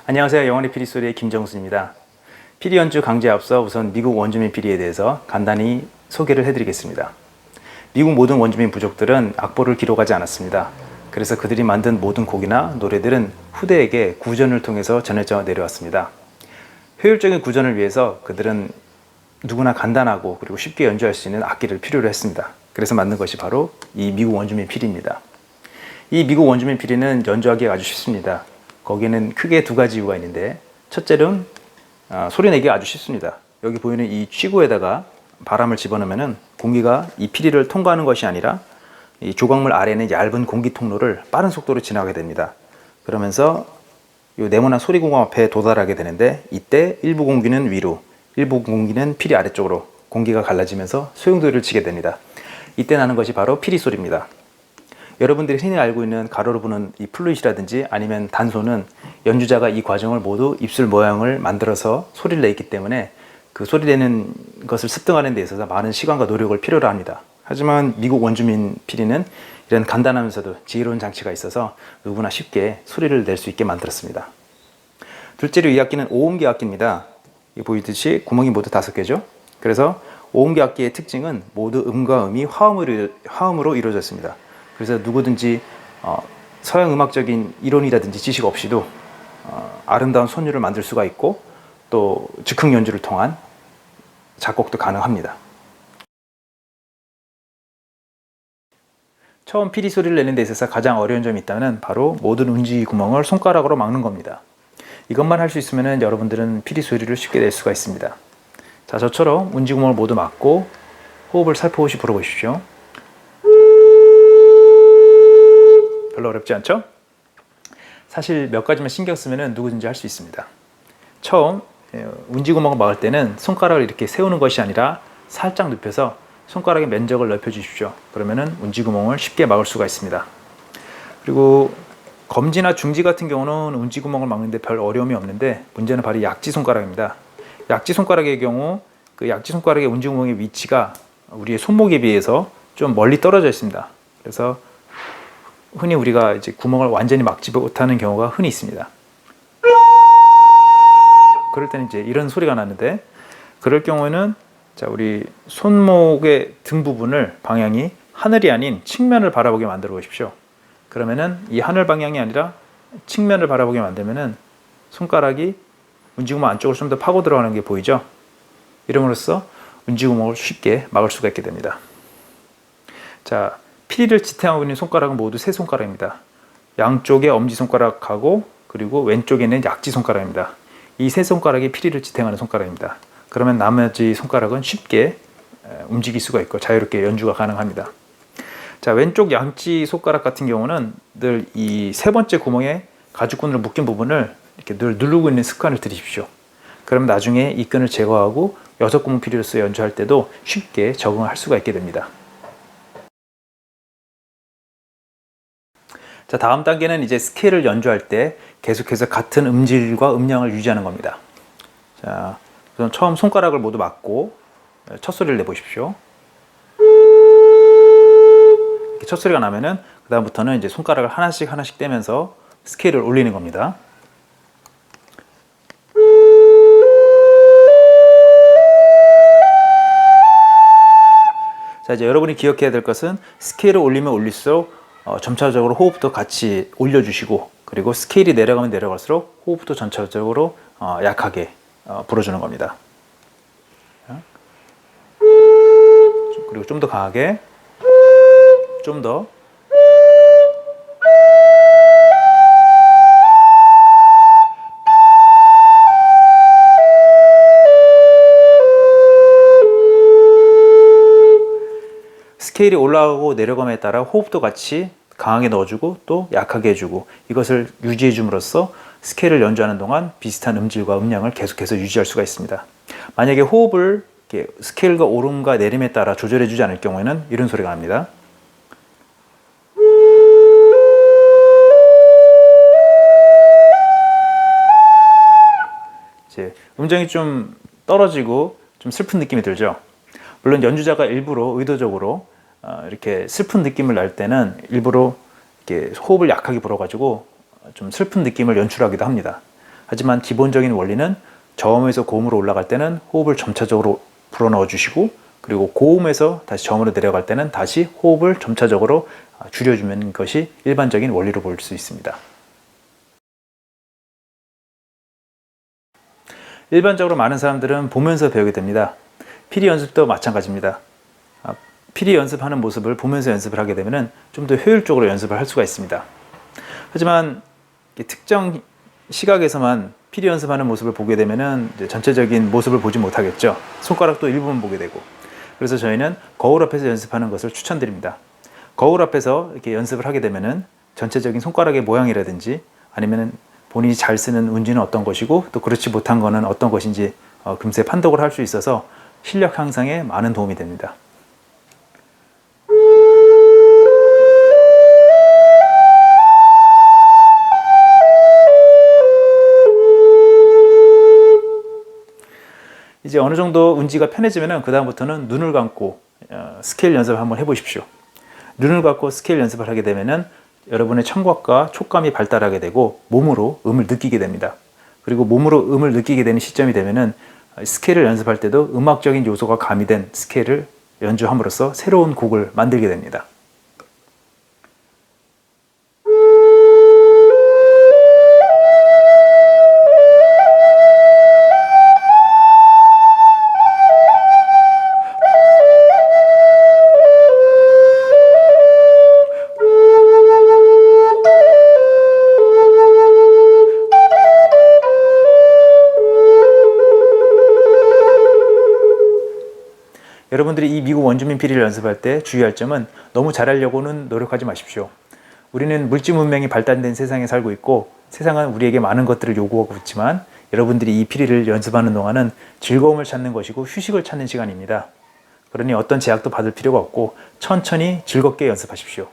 안녕하세요. 영원의 피리 소리의 김정수입니다. 피리 연주 강좌에 앞서 우선 미국 원주민 피리에 대해서 간단히 소개를 해드리겠습니다. 미국 모든 원주민 부족들은 악보를 기록하지 않았습니다. 그래서 그들이 만든 모든 곡이나 노래들은 후대에게 구전을 통해서 전해져 내려왔습니다. 효율적인 구전을 위해서 그들은 누구나 간단하고 그리고 쉽게 연주할 수 있는 악기를 필요로 했습니다. 그래서 만든 것이 바로 이 미국 원주민 피리입니다. 이 미국 원주민 피리는 연주하기가 아주 쉽습니다. 거기에는 크게 두 가지 이유가 있는데, 첫째는 소리 내기가 아주 쉽습니다. 여기 보이는 이 취구에다가 바람을 집어넣으면 공기가 이 피리를 통과하는 것이 아니라 이 조각물 아래에는 얇은 공기 통로를 빠른 속도로 지나가게 됩니다. 그러면서 이 네모난 소리공간 앞에 도달하게 되는데, 이때 일부 공기는 위로, 일부 공기는 피리 아래쪽으로 공기가 갈라지면서 소용돌이를 치게 됩니다. 이때 나는 것이 바로 피리 소리입니다. 여러분들이 흔히 알고 있는 가로로 부는 이 플루잇이라든지 아니면 단소는 연주자가 이 과정을 모두 입술 모양을 만들어서 소리를 내기 때문에 그 소리 내는 것을 습득하는 데 있어서 많은 시간과 노력을 필요로 합니다. 하지만 미국 원주민 피리는 이런 간단하면서도 지혜로운 장치가 있어서 누구나 쉽게 소리를 낼 수 있게 만들었습니다. 둘째로 이 악기는 5음기 악기입니다. 보이듯이 구멍이 모두 5개죠. 그래서 5음기 악기의 특징은 모두 음과 음이 화음으로 이루어져 있습니다. 그래서 누구든지 서양 음악적인 이론이라든지 지식 없이도 아름다운 선율을 만들 수가 있고, 또 즉흥 연주를 통한 작곡도 가능합니다. 처음 피리 소리를 내는 데 있어서 가장 어려운 점이 있다면 바로 모든 운지 구멍을 손가락으로 막는 겁니다. 이것만 할 수 있으면 여러분들은 피리 소리를 쉽게 낼 수가 있습니다. 자, 저처럼 운지 구멍을 모두 막고 호흡을 살포시 불어보십시오. 별로 어렵지 않죠? 사실 몇 가지만 신경 쓰면 누구든지 할 수 있습니다. 처음 운지 구멍을 막을 때는 손가락을 이렇게 세우는 것이 아니라 살짝 눕혀서 손가락의 면적을 넓혀 주십시오. 그러면은 운지 구멍을 쉽게 막을 수가 있습니다. 그리고 검지나 중지 같은 경우는 운지 구멍을 막는데 별 어려움이 없는데, 문제는 바로 약지 손가락입니다. 약지 손가락의 경우 그 약지 손가락의 운지 구멍의 위치가 우리의 손목에 비해서 좀 멀리 떨어져 있습니다. 그래서 흔히 우리가 이제 구멍을 완전히 막지 못하는 경우가 흔히 있습니다. 그럴 때는 이제 이런 소리가 나는데, 그럴 경우에는 자, 우리 손목의 등 부분을 방향이 하늘이 아닌 측면을 바라보게 만들어 보십시오. 그러면은 이 하늘 방향이 아니라 측면을 바라보게 만들면은 손가락이 운지구멍 안쪽으로 좀 더 파고 들어가는 게 보이죠? 이름으로써 운지구멍을 쉽게 막을 수가 있게 됩니다. 자, 피리를 지탱하고 있는 손가락은 모두 세 손가락입니다. 양쪽에 엄지손가락하고 그리고 왼쪽에는 약지손가락입니다. 이 세 손가락이 피리를 지탱하는 손가락입니다. 그러면 나머지 손가락은 쉽게 움직일 수가 있고 자유롭게 연주가 가능합니다. 자, 왼쪽 양지 손가락 같은 경우는 늘 이 세 번째 구멍에 가죽끈으로 묶인 부분을 이렇게 늘 누르고 있는 습관을 들이십시오. 그러면 나중에 이 끈을 제거하고 6구멍 피리로서 연주할 때도 쉽게 적응할 수가 있게 됩니다. 자, 다음 단계는 이제 스케일을 연주할 때 계속해서 같은 음질과 음량을 유지하는 겁니다. 자, 우선 처음 손가락을 모두 막고 첫 소리를 내보십시오. 이렇게 첫 소리가 나면은 그 다음부터는 이제 손가락을 하나씩 떼면서 스케일을 올리는 겁니다. 자, 이제 여러분이 기억해야 될 것은 스케일을 올리면 올릴수록 점차적으로 호흡도 같이 올려주시고, 그리고 스케일이 내려가면 내려갈수록 호흡도 전체적으로 약하게 불어주는 겁니다. 그리고 좀 더 강하게, 좀 더. 스케일이 올라가고 내려감에 따라 호흡도 같이 강하게 넣어주고 또 약하게 해주고, 이것을 유지해 줌으로써 스케일을 연주하는 동안 비슷한 음질과 음량을 계속해서 유지할 수가 있습니다. 만약에 호흡을 이렇게 스케일과 오름과 내림에 따라 조절해 주지 않을 경우에는 이런 소리가 납니다. 이제 음정이 좀 떨어지고 좀 슬픈 느낌이 들죠. 물론 연주자가 일부러 의도적으로 이렇게 슬픈 느낌을 낼 때는 일부러 이렇게 호흡을 약하게 불어가지고 좀 슬픈 느낌을 연출하기도 합니다. 하지만 기본적인 원리는 저음에서 고음으로 올라갈 때는 호흡을 점차적으로 불어넣어 주시고, 그리고 고음에서 다시 저음으로 내려갈 때는 다시 호흡을 점차적으로 줄여주는 것이 일반적인 원리로 볼 수 있습니다. 일반적으로 많은 사람들은 보면서 배우게 됩니다. 피리 연습도 마찬가지입니다. 피리 연습하는 모습을 보면서 연습을 하게 되면 좀 더 효율적으로 연습을 할 수가 있습니다. 하지만 특정 시각에서만 피리 연습하는 모습을 보게 되면 전체적인 모습을 보지 못하겠죠. 손가락도 일부분 보게 되고. 그래서 저희는 거울 앞에서 연습하는 것을 추천드립니다. 거울 앞에서 이렇게 연습을 하게 되면 전체적인 손가락의 모양이라든지, 아니면 본인이 잘 쓰는 운지는 어떤 것이고 또 그렇지 못한 거는 어떤 것인지 금세 판독을 할 수 있어서 실력 향상에 많은 도움이 됩니다. 이제 어느 정도 운지가 편해지면 그 다음부터는 눈을 감고 스케일 연습을 한번 해보십시오. 눈을 감고 스케일 연습을 하게 되면 여러분의 청각과 촉감이 발달하게 되고 몸으로 음을 느끼게 됩니다. 그리고 몸으로 음을 느끼게 되는 시점이 되면 스케일을 연습할 때도 음악적인 요소가 가미된 스케일을 연주함으로써 새로운 곡을 만들게 됩니다. 여러분들이 이 미국 원주민 피리를 연습할 때 주의할 점은 너무 잘하려고는 노력하지 마십시오. 우리는 물질 문명이 발달된 세상에 살고 있고 세상은 우리에게 많은 것들을 요구하고 있지만 여러분들이 이 피리를 연습하는 동안은 즐거움을 찾는 것이고 휴식을 찾는 시간입니다. 그러니 어떤 제약도 받을 필요가 없고 천천히 즐겁게 연습하십시오.